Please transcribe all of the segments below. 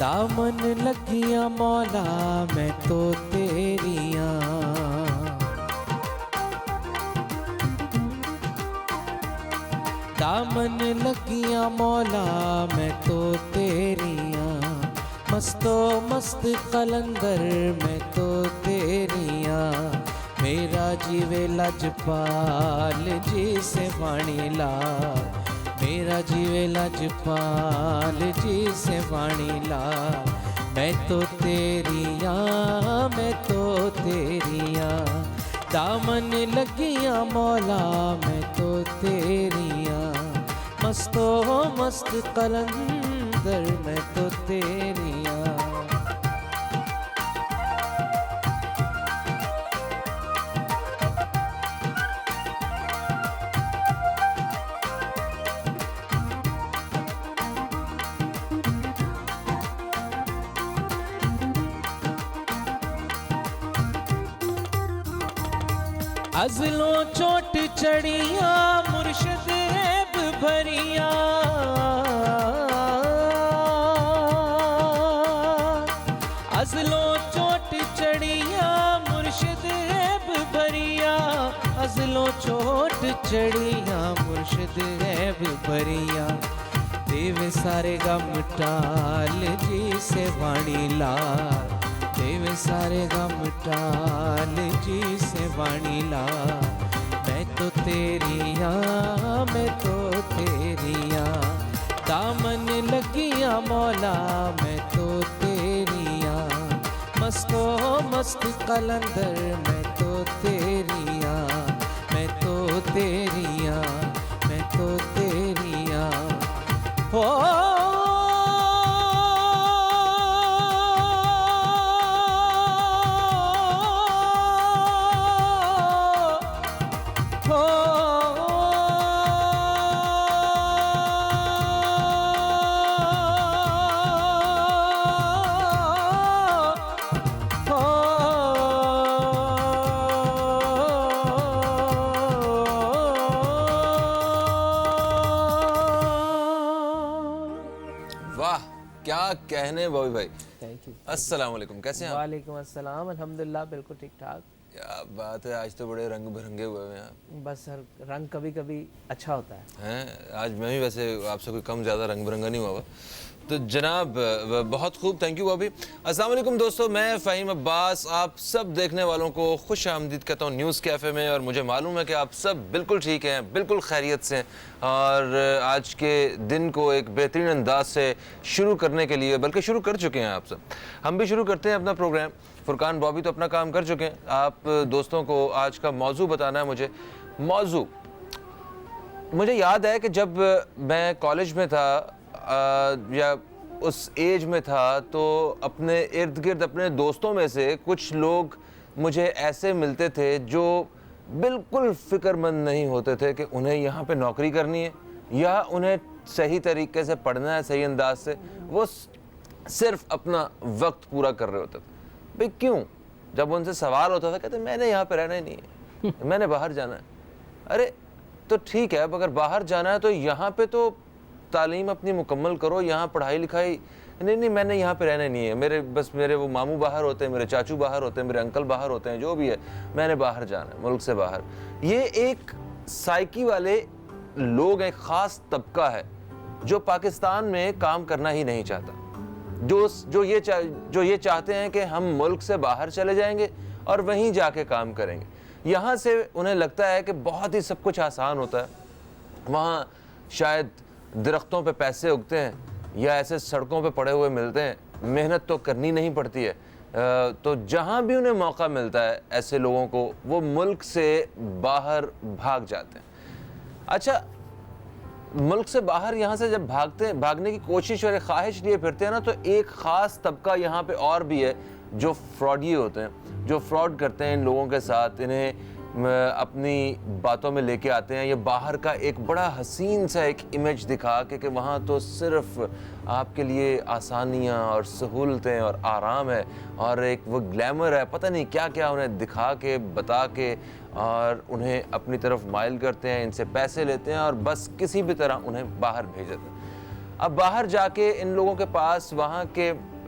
दामन लगियां मौला मैं तो तेरियां, दामन लगियां मौला मैं तो तेरियां, मस्तो मस्त कलंदर मैं तो तेरियां, मेरा जीवे लजपाल जी से वाणी लाल, मेरा जीवे लजपाल जी से वाणी लाल, मैं तो तेरियां, मैं तो तेरियां, दामन लगियां मौला मैं तो तेरियां, मस्तो मस्त कलंदर मैं तो तेरियां। अज़लों चोट चढ़िया मुर्शिद ऐब भरिया, अज़लों चोट चढ़िया मुर्शिद ऐब भरिया, अज़लों चोट चढ़िया मुर्शिद ऐब भरिया, देव सारे गम टाल जी से वाणी लाल, देव सारे गम टाल जी से वाणी लाल, मैं तो तेरियां, मैं तो तेरियां, दामन लगियां मौला मैं तो तेरियां, मस्तो मस्त कलंदर मैं तो तेरियां, मैं तो तेरियां, मैं तो तेरियां, हो क्या कहने बॉबी भाई। Thank you. अस्सलाम वालेकुम, कैसे हैं आप? वालेकुम अस्सलाम, अल्हम्दुलिल्लाह बिल्कुल ठीक ठाक। क्या बात है, आज तो बड़े रंग बिरंगे हुए हैं आप। बस हर रंग कभी कभी अच्छा होता है। हैं आज मैं भी वैसे आपसे कोई कम ज़्यादा रंग बिरंगा नहीं हुआ। तो जनाब बहुत खूब, थैंक यू बॉबी। अस्सलाम वालेकुम दोस्तों, मैं फ़हीम अब्बास आप सब देखने वालों को खुश आमदीद कहता हूँ न्यूज़ कैफ़े में। और मुझे मालूम है कि आप सब बिल्कुल ठीक हैं, बिल्कुल खैरियत से हैं और आज के दिन को एक बेहतरीन अंदाज से शुरू करने के लिए, बल्कि शुरू कर चुके हैं आप सब। हम भी शुरू करते हैं अपना प्रोग्राम। फुरकान बॉबी तो अपना काम कर चुके हैं, आप दोस्तों को आज का मौजू बताना है मुझे। मौजू मुझे याद है कि जब मैं कॉलेज में था या उस एज में था तो अपने इर्द गिर्द अपने दोस्तों में से कुछ लोग मुझे ऐसे मिलते थे जो बिल्कुल फ़िक्रमंद नहीं होते थे कि उन्हें यहाँ पे नौकरी करनी है या उन्हें सही तरीके से पढ़ना है, सही अंदाज से। वो सिर्फ अपना वक्त पूरा कर रहे होते थे। भाई क्यों? जब उनसे सवाल होता था कहते मैंने यहाँ पे रहना ही नहीं है, मैंने बाहर जाना है। अरे तो ठीक है, अब अगर बाहर जाना है तो यहाँ पे तो तालीम अपनी मुकम्मल करो, यहाँ पढ़ाई लिखाई नहीं मैंने यहाँ पे रहना नहीं है, मेरे वो मामू बाहर होते हैं, मेरे चाचू बाहर होते हैं, मेरे अंकल बाहर होते हैं, जो भी है मैंने बाहर जाना है, मुल्क से बाहर। ये एक साइकी वाले लोग, एक ख़ास तबका है जो पाकिस्तान में काम करना ही नहीं चाहता, जो ये चाहते हैं कि हम मुल्क से बाहर चले जाएंगे और वहीं जाके काम करेंगे। यहाँ से उन्हें लगता है कि बहुत ही सब कुछ आसान होता है, वहाँ शायद दरख्तों पे पैसे उगते हैं या ऐसे सड़कों पे पड़े हुए मिलते हैं, मेहनत तो करनी नहीं पड़ती है। तो जहाँ भी उन्हें मौका मिलता है ऐसे लोगों को, वो मुल्क से बाहर भाग जाते हैं। अच्छा, मुल्क से बाहर यहाँ से जब भागने की कोशिश और ख्वाहिश लिए फिरते हैं ना, तो एक ख़ास तबका यहाँ पे और भी है जो फ्रॉडी होते हैं, जो फ्रॉड करते हैं इन लोगों के साथ, इन्हें अपनी बातों में लेके आते हैं। ये बाहर का एक बड़ा हसीन सा एक इमेज दिखा के वहाँ तो सिर्फ आपके लिए आसानियाँ और सहूलतें और आराम है और एक वो ग्लैमर है, पता नहीं क्या क्या उन्हें दिखा के बता के और उन्हें अपनी तरफ माइल करते हैं, इनसे पैसे लेते हैं और बस किसी भी तरह उन्हें बाहर भेज देते हैं। अब बाहर जाके इन लोगों के पास वहाँ के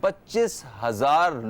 25,000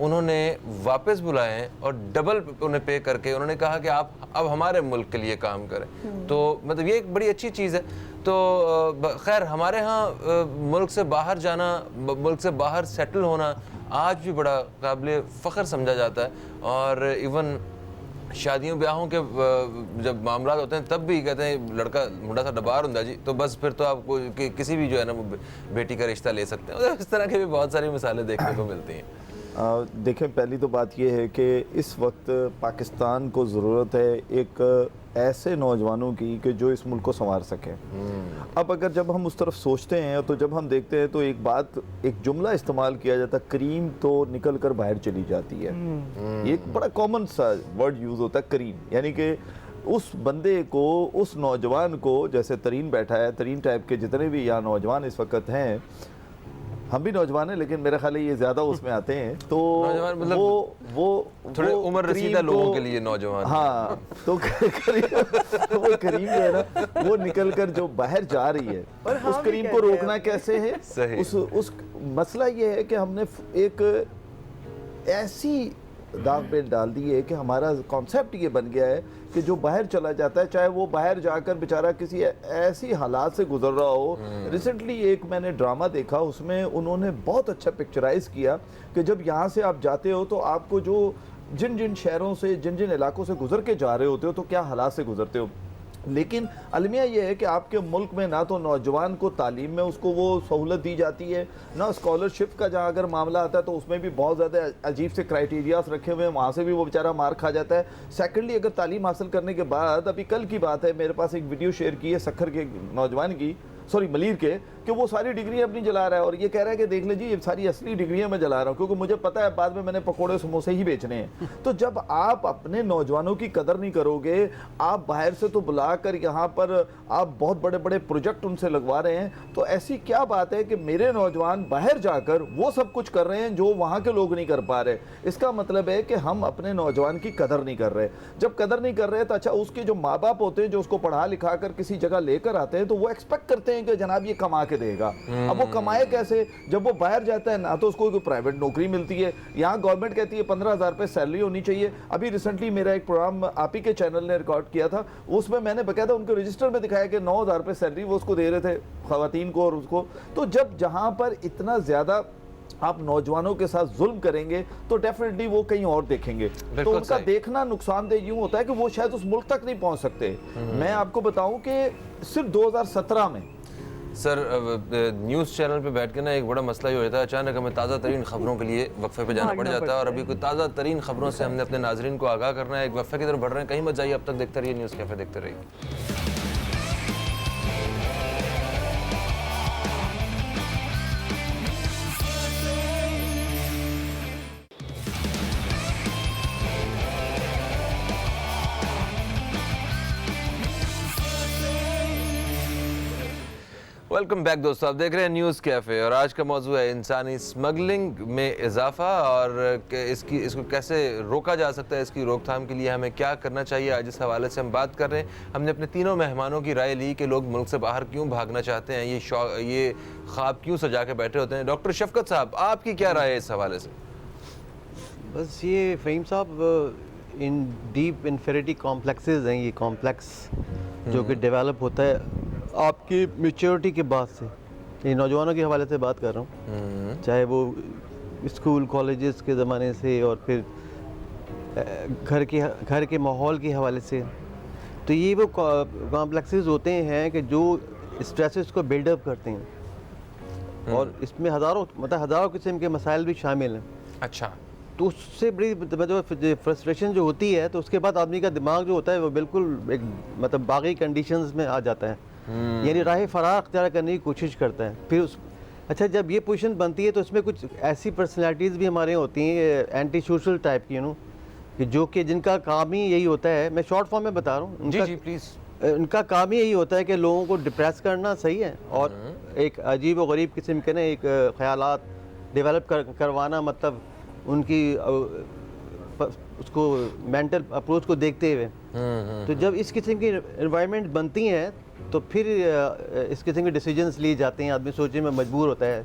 उन्होंने वापस बुलाए हैं और डबल उन्हें पे करके उन्होंने कहा कि आप अब हमारे मुल्क के लिए काम करें। तो मतलब ये एक बड़ी अच्छी चीज़ है। तो खैर हमारे यहाँ मुल्क से बाहर जाना, मुल्क से बाहर सेटल होना आज भी बड़ा काबिल फ़ख्र समझा जाता है। और इवन शादियों ब्याहों के जब मामला होते हैं तब भी कहते हैं लड़का मुंडा सा डबार हुंदा जी, तो बस फिर तो आपको किसी भी जो है ना बेटी का रिश्ता ले सकते हैं। इस तरह की भी बहुत सारी मिसालें देखने को मिलती हैं। देखें, पहली तो बात यह है कि इस वक्त पाकिस्तान को ज़रूरत है एक ऐसे नौजवानों की कि जो इस मुल्क को संवार सकें। अब अगर जब हम उस तरफ सोचते हैं तो जब हम देखते हैं तो एक जुमला इस्तेमाल किया जाता है, करीम तो निकल कर बाहर चली जाती है। ये एक बड़ा कॉमन सा वर्ड यूज़ होता है, करीम, यानी कि उस बंदे को, उस नौजवान को, जैसे तरीन बैठा है, तरीन टाइप के जितने भी यहाँ नौजवान इस वक्त हैं, हम भी नौजवान हैं लेकिन मेरा ख्याल है ये ज़्यादा उसमें आते हैं, तो मतलब वो थोड़े उम्र रसीदा लोगों के लिए नौजवान, हाँ, तो वो करीम जो है ना, वो निकल कर जो बाहर जा रही है, उस करीम को रोकना कैसे है? उस मसला ये है कि हमने एक ऐसी दाग पे डाल दी है कि हमारा कॉन्सेप्ट ये बन गया है कि जो बाहर चला जाता है, चाहे वो बाहर जाकर बेचारा किसी ऐसी हालात से गुजर रहा हो। रिसेंटली एक मैंने ड्रामा देखा, उसमें उन्होंने बहुत अच्छा पिक्चराइज किया कि जब यहाँ से आप जाते हो तो आपको जो जिन जिन शहरों से, जिन जिन इलाकों से गुजर के जा रहे होते हो तो क्या हालात से गुजरते हो। लेकिन अलमिया ये है कि आपके मुल्क में ना तो नौजवान को तालीम में उसको वो सहूलत दी जाती है, ना स्कॉलरशिप का जहाँ अगर मामला आता है तो उसमें भी बहुत ज़्यादा अजीब से क्राइटेरियाज रखे हुए हैं, वहाँ से भी वो बेचारा मार खा जाता है। सेकेंडली, अगर तालीम हासिल करने के बाद, अभी कल की बात है, मेरे पास एक वीडियो शेयर की है सखर के नौजवान की, सॉरी मलीर के, कि वो सारी डिग्री अपनी जला रहा है और ये कह रहा है कि देख लीजिए ये सारी असली डिग्रियां मैं जला रहा हूँ क्योंकि मुझे पता है बाद में मैंने पकोड़े समोसे ही बेचने हैं। तो जब आप अपने नौजवानों की कदर नहीं करोगे, आप बाहर से तो बुलाकर यहाँ पर आप बहुत बड़े बड़े प्रोजेक्ट उनसे लगवा रहे हैं, तो ऐसी क्या बात है कि मेरे नौजवान बाहर जाकर वो सब कुछ कर रहे हैं जो वहाँ के लोग नहीं कर पा रहे। इसका मतलब है कि हम अपने नौजवान की कदर नहीं कर रहे। जब कदर नहीं कर रहे तो अच्छा, उसके जो माँ बाप होते हैं जो उसको पढ़ा लिखा कर किसी जगह लेकर आते हैं तो वो एक्सपेक्ट करते हैं कि जनाब ये कमा के देगा। अब वो कमाए कैसे? जब वो बाहर जाता है ना तो उसको कोई प्राइवेट नौकरी मिलती है, यहाँ गवर्नमेंट कहती है 15,000 रुपये सैलरी होनी चाहिए। अभी रिसेंटली मेरा एक प्रोग्राम आप ही के चैनल ने रिकॉर्ड किया था, उसमें मैंने बकायदा उनके रजिस्टर में दिखाया कि 9,000 रुपये सैलरी वो उसको दे रहे थे, खवातीन को और उसको। तो जब जहाँ पर इतना ज़्यादा आप नौजवानों के साथ जुल्म करेंगे तो डेफिनेटली वो कहीं और देखेंगे, तो उनका देखना नुकसानदेह यूं होता है कि वो शायद उस मुल्क तक नहीं पहुंच सकते। मैं आपको बताऊं कि सिर्फ 2017 में सर न्यूज़ चैनल पे बैठ के ना एक बड़ा मसला ये हो जाता है, अचानक हमें ताज़ा तरीन खबरों के लिए वक्फे पे जाना पड़ जाता है और अभी कोई ताज़ा तरीन खबरों से हमने अपने नाजरीन को आगाह करना है। एक वक्फे की तरफ बढ़ रहे हैं, कहीं मत जाइए, अब तक देखते रहिए न्यूज़ कैफे, देखते रहिए। वेलकम बैक दोस्तों, आप देख रहे हैं न्यूज़ कैफ़े और आज का मौजू है इंसानी स्मगलिंग में इजाफा और इसको कैसे रोका जा सकता है, इसकी रोकथाम के लिए हमें क्या करना चाहिए। आज इस हवाले से हम बात कर रहे हैं। हमने अपने तीनों मेहमानों की राय ली कि लोग मुल्क से बाहर क्यों भागना चाहते हैं, ये ख्वाब क्यों सजा के बैठे होते हैं। डॉक्टर शफकत साहब, आपकी क्या राय है इस हवाले से? बस ये फ़हीम साहब, इन डीप इन्फेरिटी कॉम्प्लेक्सेस हैं, ये कॉम्प्लेक्स जो कि डेवलप होता है आपकी मैच्योरिटी के बाद से। ये नौजवानों के हवाले से बात कर रहा हूँ, चाहे वो स्कूल कॉलेजेस के ज़माने से और फिर घर के माहौल के हवाले से। तो ये वो कॉम्प्लेक्सेस होते हैं कि जो स्ट्रेसेस को बिल्डअप करते हैं और इसमें हज़ारों किस्म के मसाइल भी शामिल हैं। अच्छा, तो उससे बड़ी फ्रस्ट्रेशन जो होती है तो उसके बाद आदमी का दिमाग जो होता है वो बिल्कुल एक बागी कंडीशंस में आ जाता है, यानी राह फरार अख्तियार करने की कोशिश करता है। फिर अच्छा, जब ये पोजीशन बनती है तो इसमें कुछ ऐसी पर्सनैलिटीज़ भी हमारे होती हैं एंटी सोशल टाइप की, कि जो कि जिनका काम ही यही होता है, मैं शॉर्ट फॉर्म में बता रहा हूँ, जी प्लीज़, उनका काम ही यही होता है कि लोगों को डिप्रेस करना, सही है, और एक अजीब व गरीब किस्म के ना एक ख्यालात डेवलप करवाना, मतलब उनकी उसको मेंटल अप्रोच को देखते हुए। तो जब इस किस्म की एनवायरनमेंट बनती हैं तो फिर इस किस्म के डिसीजंस लिए जाते हैं, आदमी सोचने में मजबूर होता है।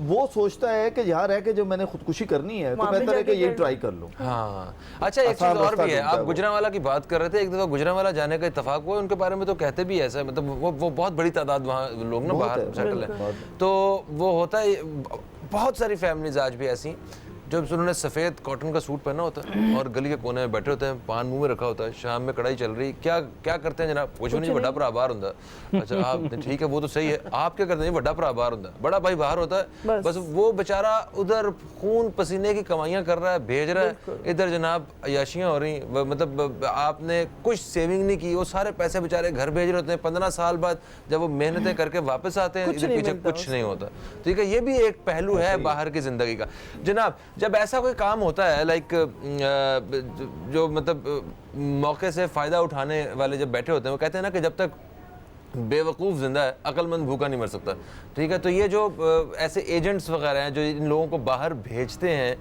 वो सोचता है कि यहाँ रह के जो मैंने खुदकुशी करनी है तो वहाँ पे बेहतर है कि जाके ये कर ट्राई कर लो। हाँ अच्छा, एक आसान चीज़ और रास्ता भी है, ढूंढता है आप वो। गुजरांवाला की बात कर रहे थे, एक दफ़ा गुजरांवाला जाने का इत्तेफाक हुआ, उनके बारे में तो कहते भी ऐसा है, मतलब वो बहुत बड़ी तादाद वहाँ लोग ना बहुत बाहर है, सेटल बिल्कुल। है, तो वो होता है, बहुत सारी फैमिलीज आज भी ऐसी जब उन्होंने सफ़ेद कॉटन का सूट पहना होता है और गली के कोने में बैठे होते हैं, पान मुंह में रखा होता है, शाम में कढ़ाई चल रही, क्या क्या करते हैं जनाब? कुछ नहीं, बड़ा भरा बाहर होता है। अच्छा आप ठीक है, वो तो सही है, आप क्या करते हैं? बड़ा भरा बाहर होता है, बड़ा भाई बाहर होता है, बस वो बेचारा उधर खून पसीने की कमाइयाँ कर रहा है, भेज रहा है, इधर जनाब अयाशियाँ हो रही, मतलब आपने कुछ सेविंग नहीं की, वो सारे पैसे बेचारे घर भेज रहे होते हैं, 15 साल बाद जब वो मेहनतें करके वापस आते हैं, इधर पीछे कुछ नहीं होता। ठीक है, ये भी एक पहलू है बाहर की जिंदगी का। जनाब जब ऐसा कोई काम होता है लाइक जो मतलब मौके से फ़ायदा उठाने वाले जब बैठे होते हैं, वो कहते हैं ना कि जब तक बेवकूफ़ जिंदा है अक्लमंद भूखा नहीं मर सकता। ठीक है, तो ये जो ऐसे एजेंट्स वगैरह हैं जो इन लोगों को बाहर भेजते हैं,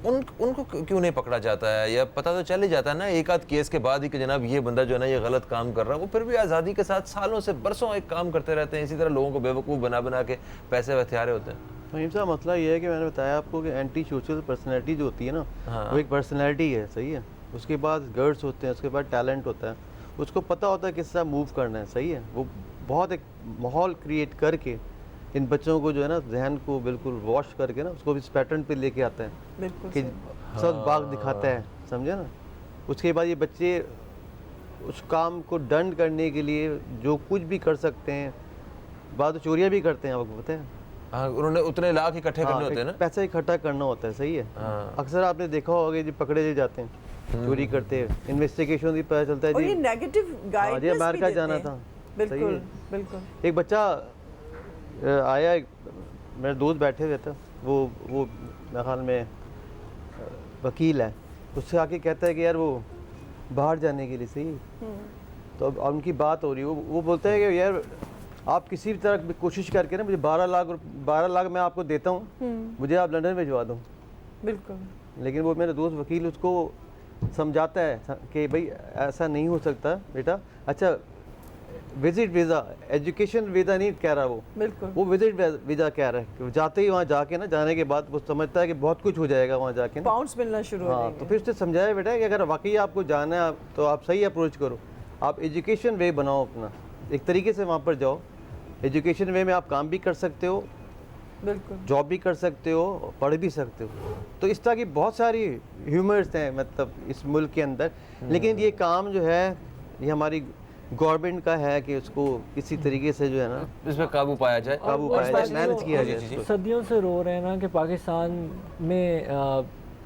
उनको क्यों नहीं पकड़ा जाता है? या पता तो चल ही जाता है ना एक आध केस के बाद ही कि जनाब ये बंदा जो है ना ये गलत काम कर रहा है, वो फिर भी आज़ादी के साथ सालों से बरसों एक काम करते रहते हैं, इसी तरह लोगों को बेवकूफ़ बना बना के पैसे व हथियारे होते हैं। फहीम साहब मसला ये है कि मैंने बताया आपको कि एंटी सोशल पर्सनैलिटी जो होती है ना, वो एक पर्सनैलिटी है, सही है, उसके बाद गर्ड्स होते हैं, उसके बाद टैलेंट होता है, उसको पता होता है किस तरह मूव करना है, सही है, वो बहुत एक माहौल क्रिएट करके इन बच्चों को जो है ना जहन को बिल्कुल वॉश करके ना उसको इस पैटर्न पे लेके आता है बिल्कुल कि सब बाग दिखाता है, समझे ना। उसके बाद ये बच्चे उस काम को डन करने के लिए जो कुछ भी कर सकते हैं, बाद तो चोरियाँ भी करते हैं, आपको पता है। हाँ, उन्होंने उतने लाख इकट्ठे करने होते हैं ना, पैसा इकट्ठा करना होता है, सही है। अक्सर आपने देखा होगा जो पकड़े ले जाते हैं चोरी करते हैं, इन्वेस्टिगेशन भी पता चलता है और ये जी नेगेटिव जी गाइडेंस भी अमेरिका देते जाना हैं। था, बिल्कुल बिल्कुल। एक बच्चा आया, मेरे दोस्त बैठे हुए थे, वो मेरे ख्याल में वकील है, उससे आके कहता है कि यार वो बाहर जाने के लिए, सही, तो अब उनकी बात हो रही है, वो बोलता है कि यार आप किसी भी तरह कोशिश करके ना मुझे 12 लाख मैं आपको देता हूँ, मुझे आप लंदन भिजवा दो। बिल्कुल। लेकिन वो मेरा दोस्त वकील उसको समझाता है कि भाई ऐसा नहीं हो सकता बेटा, अच्छा विजिट वीज़ा, एजुकेशन वीज़ा नहीं कह रहा बिल्कुल वो विजिट वीज़ा कह रहा है कि जाते ही वहाँ जाके ना, जाने के बाद वो समझता है कि बहुत कुछ हो जाएगा वहाँ जाके ना, पाउंड्स मिलना शुरू हो हाँ। जाएंगे। तो फिर उसने समझाया बेटा कि अगर वाकई आपको जाना है तो आप सही अप्रोच करो, आप एजुकेशन वे बनाओ अपना, एक तरीके से वहाँ पर जाओ, एजुकेशन वे में आप काम भी कर सकते हो, बिल्कुल जॉब भी कर सकते हो, पढ़ भी सकते हो। तो इस तरह की बहुत सारी ह्यूमर्स हैं मतलब इस मुल्क के अंदर, लेकिन ये काम जो है ये हमारी गवर्नमेंट का है कि उसको किसी तरीके से जो है ना इस पर काबू पाया जाए, काबू पाया जाए, मैनेज किया जाए इसको। सदियों से रो रहे हैं ना कि पाकिस्तान में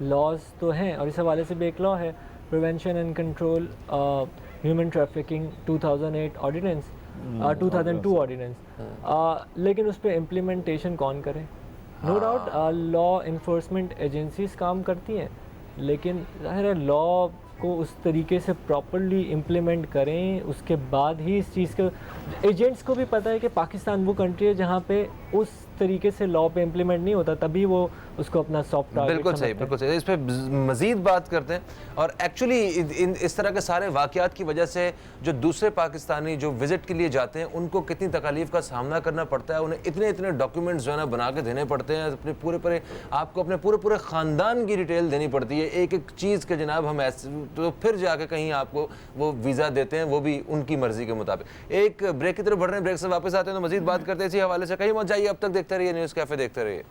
लॉज तो हैं, और इस हवाले से भी एक लॉ है, prevention and control human trafficking 2008 ordinance, 2002 ordinance, लेकिन उस पर इम्प्लीमेंटेशन कौन करे? No doubt law enforcement agencies काम करती हैं, लेकिन ज़ाहिर है लॉ को उस तरीके से प्रॉपरली इम्प्लीमेंट करें, उसके बाद ही इस चीज़ के एजेंट्स को भी पता है कि पाकिस्तान वो कंट्री है जहाँ पे उस तरीके से लॉ पे इम्प्लीमेंट नहीं होता, तभी वो उसको अपना सॉफ्ट टारगेट बिल्कुल सही, बिल्कुल सही। इस पर मज़ीद बात करते हैं, और एक्चुअली इस तरह के सारे वाक़यात की वजह से जो दूसरे पाकिस्तानी जो विज़िट के लिए जाते हैं उनको कितनी तकलीफ़ का सामना करना पड़ता है, उन्हें इतने डॉक्यूमेंट्स जो है ना बना के देने पड़ते हैं, अपने पूरे ख़ानदान की डिटेल देनी पड़ती है, एक एक चीज़ के जनाब हम ऐसे, तो फिर जाके कहीं आपको वो वीज़ा देते हैं, वो भी उनकी मर्ज़ी के मुताबिक। एक ब्रेक की तरफ बढ़ रहे हैं, ब्रेक से वापस आते हैं तो मज़ीद बात करते हैं इसी हवाले से, कहीं मत जाइए, अब तक देखते रहिए न्यूज़ कैफ़े, देखते रहिए।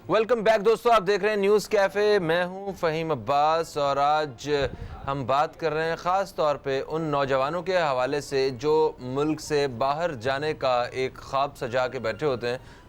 वेलकम बैक दोस्तों, आप देख रहे हैं न्यूज़ कैफ़े, मैं हूं फ़हीम अब्बास, और आज हम बात कर रहे हैं ख़ास तौर पे उन नौजवानों के हवाले से जो मुल्क से बाहर जाने का एक ख्वाब सजा के बैठे होते हैं,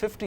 50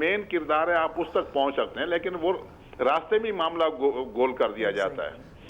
मेन किरदार है आप उस तक पहुंच सकते हैं, लेकिन वो रास्ते में ही मामला गोल कर दिया जाता है।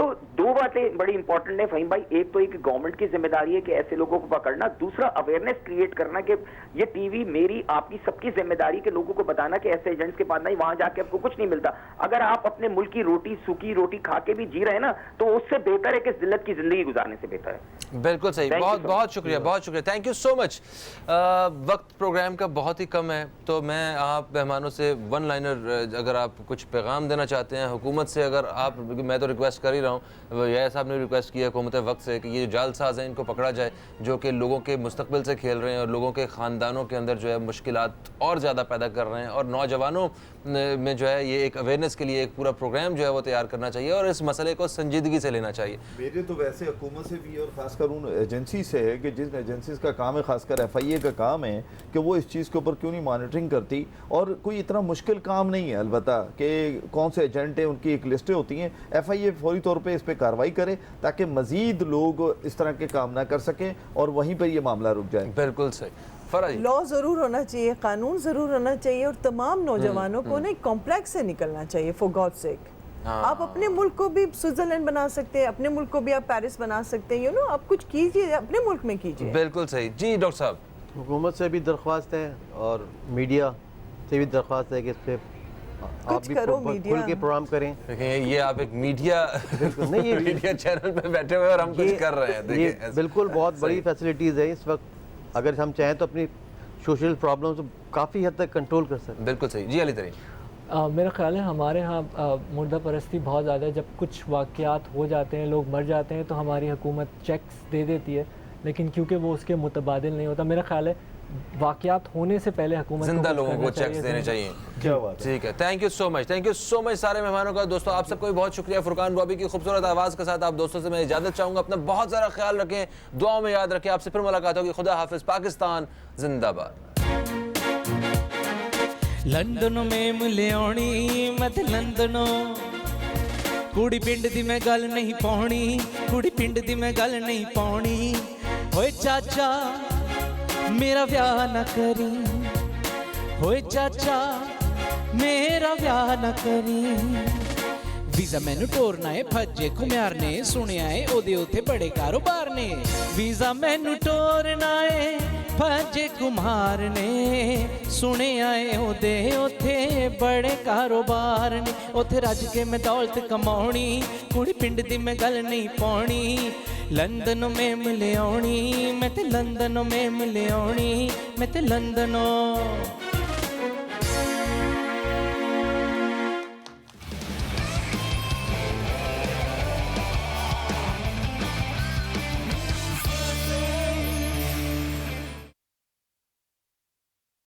तो दो बातें बड़ी इंपॉर्टेंट है फहीम भाई, एक तो एक गवर्नमेंट की जिम्मेदारी है कि ऐसे लोगों को पकड़ना, दूसरा अवेयरनेस क्रिएट करना कि ये टीवी मेरी आपकी सबकी जिम्मेदारी के लोगों को बताना कि ऐसे एजेंट्स के पास नहीं, वहां जाके आपको कुछ नहीं मिलता। अगर आप अपने मुल्क की रोटी, सूखी रोटी खा के भी जी रहे हैं ना, तो उससे बेहतर है कि जिल्लत की जिंदगी गुजारने से बेहतर है। बिल्कुल सही, बहुत बहुत शुक्रिया, बहुत शुक्रिया, थैंक यू सो मच। वक्त प्रोग्राम का बहुत ही कम है, तो मैं आप मेहमानों से वन लाइनर अगर आप कुछ पैगाम देना चाहते हैं हुकूमत से, अगर आप, मैं तो रिक्वेस्ट कर ही रहा हूँ, यह साहब ने रिक्वेस्ट किया हुकूमत वक्त से कि ये जालसाज हैं इनको पकड़ा जाए, जो कि लोगों के मुस्तकबिल से खेल रहे हैं और लोगों के ख़ानदानों के अंदर जो है मुश्किलात और ज़्यादा पैदा कर रहे हैं, और नौजवानों में जो है ये एक अवेयरनेस के लिए एक पूरा प्रोग्राम जो है वो तैयार करना चाहिए और इस मसले को संजीदगी से लेना चाहिए। मेरे तो वैसे हुकूमत से भी और ख़ासकर उन एजेंसी से है कि जिन एजेंसीज का काम है, ख़ासकर FIA का काम है कि वो इस चीज़ के ऊपर क्यों नहीं मॉनिटरिंग करती। और कोई इतना मुश्किल काम नहीं है अलबत्ता कि कौन से एजेंट हैं, उनकी एक लिस्टें होती हैं, FIA फौरी तौर पर इस पर कार्रवाई करे ताकि मज़ीद लोग इस तरह के काम ना कर सकें और वहीं पर ये मामला रुक जाए। बिल्कुल सही। लॉ ज़रूर होना चाहिए, कानून ज़रूर होना चाहिए, और तमाम नौजवानों को ना एक कॉम्प्लेक्स से निकलना चाहिए फॉर गॉड सेक। आप अपने मुल्क को भी स्विट्जरलैंड बना सकते हैं, अपने मुल्क को भी आप पेरिस बना सकते हैं, आप कुछ कीजिए, अपने मुल्क में कीजिए। बिल्कुल सही जी। डॉक्टर साहब, हुकूमत से भी दरख्वास्त है और मीडिया से भी दरख्वास्त है कि इस पे आप भी खुल के प्रोग्राम करें। ये आप एक मीडिया नहीं, ये मीडिया चैनल पे बैठे हुए और हम कुछ कर रहे हैं, देखिए बिल्कुल बहुत बड़ी फैसिलिटीज़ है इस वक्त, अगर हम चाहें तो अपनी सोशल प्रॉब्लम्स काफ़ी हद तक कंट्रोल कर सकते हैं। बिल्कुल सही जी। अली तरीन, मेरा ख्याल है हमारे यहाँ मुर्दा परस्ती बहुत ज़्यादा है। जब कुछ वाक़यात हो जाते हैं, लोग मर जाते हैं, तो हमारी हुकूमत चेक्स दे देती है, लेकिन क्योंकि वो उसके मुतबादिल नहीं होता, मेरा ख्याल है वाक़यात होने से पहले हुकूमत जिंदा लोगों को चेक्स देने चाहिए। क्या बात है। ठीक है, thank you so much, thank you so much सारे मेहमानों का। दोस्तों आप सबको भी बहुत शुक्रिया। फुरकान बॉबी की खूबसूरत आवाज़ के साथ आप दोस्तों से मैं इजाज़त चाहूँगा। अपना बहुत ज़्यादा ख्याल रखें, दुआओं में याद रखें। आपसे फिर मुलाकात होगी। खुदा हाफिज़। पाकिस्तान जिंदाबाद। लंदन में मिलियाणी मत लंदनो, कुड़ी पिंड दी मैं गल नहीं पाउणी, कुड़ी पिंड दी मैं गल नहीं पाउणी। होए चाचा मेरा ब्याह न करी, होए चाचा मेरा ब्याह न करी। वीज़ा मैनू टोरना है भज्जे घुम्यार ने, सुनिया है ओदे उथे बड़े कारोबार ने। वीज़ा मैनू टोरना है भज्जे कुमार ने, सुनिया है ओदे उथे बड़े कारोबार ने। उथे रज के मैं दौलत कमाउणी, कुड़ी पिंड दी मैं गल नहीं पाउणी। लंदन में मिलियाणी मैं ते लंदन में मिलियाणी, मैं ते लंदनों